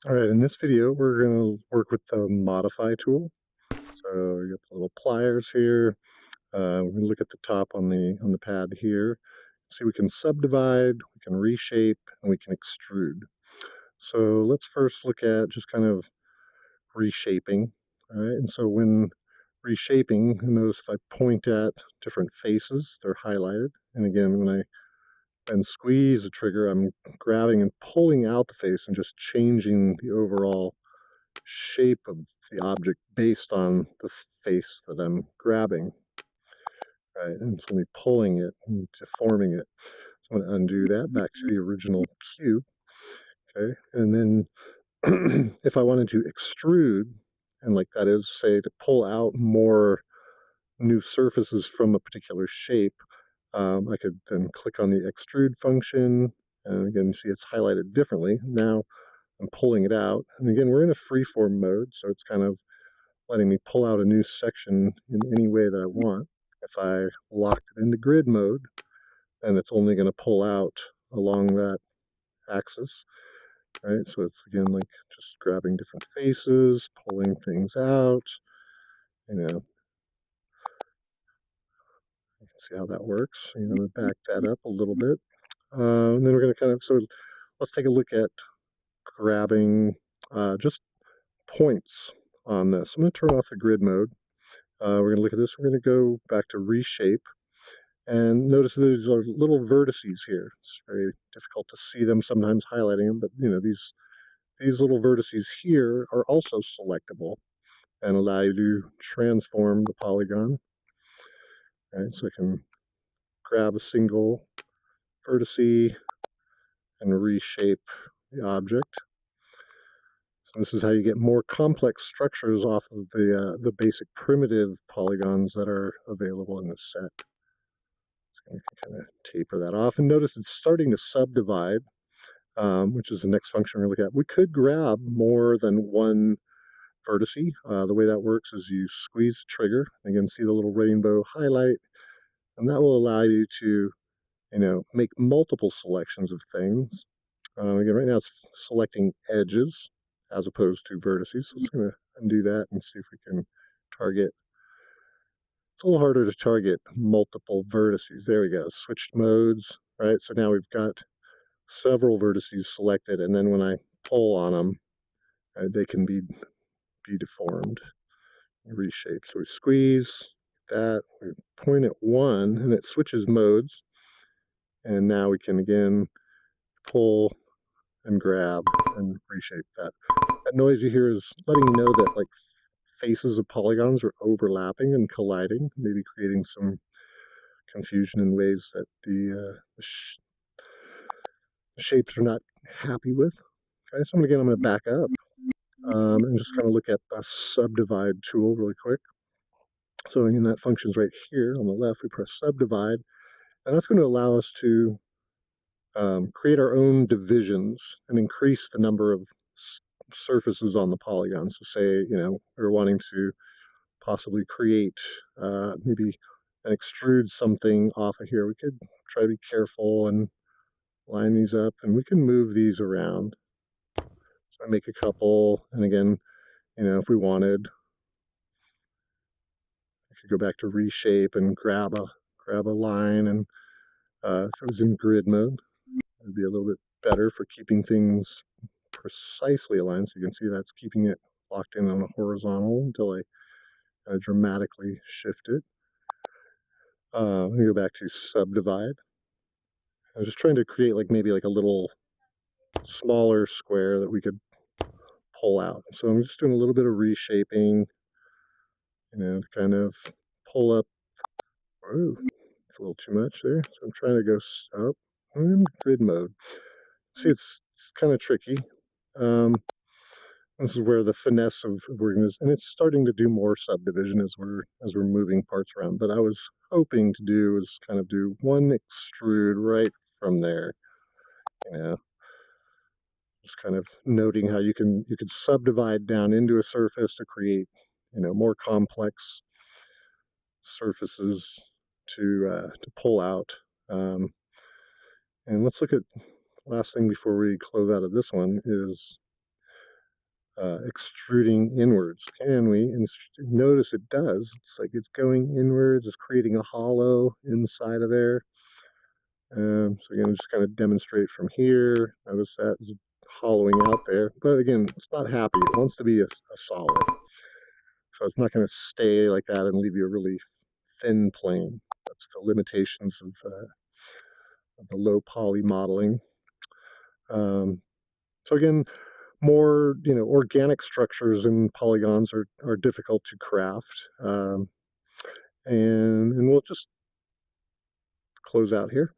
All right, in this video, we're going to work with the Modify tool. So you got the little pliers here. We're going to look at the top on the pad here. See, we can subdivide, we can reshape, and we can extrude. So let's first look at just kind of reshaping. All right, and so when reshaping, notice if I point at different faces, they're highlighted. And again, when I then squeeze the trigger, I'm grabbing and pulling out the face and just changing the overall shape of the object based on the face that I'm grabbing, right? And it's only pulling it and deforming it. So I'm going to undo that back to the original cube, okay? And then if I wanted to extrude, and like that is, say, to pull out more new surfaces from a particular shape, I could then click on the extrude function, and again, you see it's highlighted differently. Now I'm pulling it out, and again, we're in a freeform mode, so it's kind of letting me pull out a new section in any way that I want. If I locked it into grid mode, then it's only going to pull out along that axis, right? So it's again like just grabbing different faces, pulling things out, you know, you can see how that works. I'm going to back that up a little bit. And then we're going to kind of, so let's take a look at grabbing just points on this. I'm going to turn off the grid mode. We're going to look at this. We're going to go back to reshape. And notice these are little vertices here. It's very difficult to see them sometimes highlighting them, but these little vertices here are also selectable and allow you to transform the polygon. Right, so I can grab a single vertice and reshape the object. So this is how you get more complex structures off of the basic primitive polygons that are available in this set. So I can kind of taper that off, and notice it's starting to subdivide. Which is the next function we're going to look at. We could grab more than one vertice. The way that works is you squeeze the trigger. Again, see the little rainbow highlight, and that will allow you to, make multiple selections of things. Again, right now it's selecting edges as opposed to vertices. So it's going to undo that and see if we can target. It's a little harder to target multiple vertices. There we go. Switched modes, right? So now we've got several vertices selected, and then when I pull on them, they can be deformed, reshaped. So we squeeze that, we point at one, and it switches modes, and now we can again pull and grab and reshape that. That noise you hear is letting you know that like faces of polygons are overlapping and colliding, maybe creating some confusion in ways that the shapes are not happy with. Okay, so again, I'm going to back up and just kind of look at the subdivide tool really quick. So again, that function's right here on the left. We press subdivide, and that's going to allow us to create our own divisions and increase the number of surfaces on the polygon. So say, we're wanting to possibly create maybe and extrude something off of here. We could try to be careful and line these up, and we can move these around. So I make a couple, and again, if we wanted, I could go back to reshape and grab a line, and if it was in grid mode, it'd be a little bit better for keeping things precisely aligned. So you can see that's keeping it locked in on a horizontal until I dramatically shift it. Let me go back to subdivide. I was just trying to create maybe a little smaller square that we could pull out. So I'm just doing a little bit of reshaping, to kind of pull up. Oh, it's a little too much there. So I'm trying to go up. I'm in grid mode. See, it's kind of tricky. This is where the finesse of working is, and it's starting to do more subdivision as we're moving parts around. But I was hoping to do is kind of do one extrude right from there. Just kind of noting how you could subdivide down into a surface to create, more complex surfaces to pull out. And let's look at last thing before we close out of this one is extruding inwards. Can we? And notice it does. It's like it's going inwards, it's creating a hollow inside of there. So again, just kind of demonstrate from here. Notice that is hollowing out there. But again, it's not happy. It wants to be a solid. So it's not going to stay like that and leave you a really thin plane. That's the limitations of the low poly modeling. So again, more organic structures and polygons are difficult to craft. And we'll just close out here.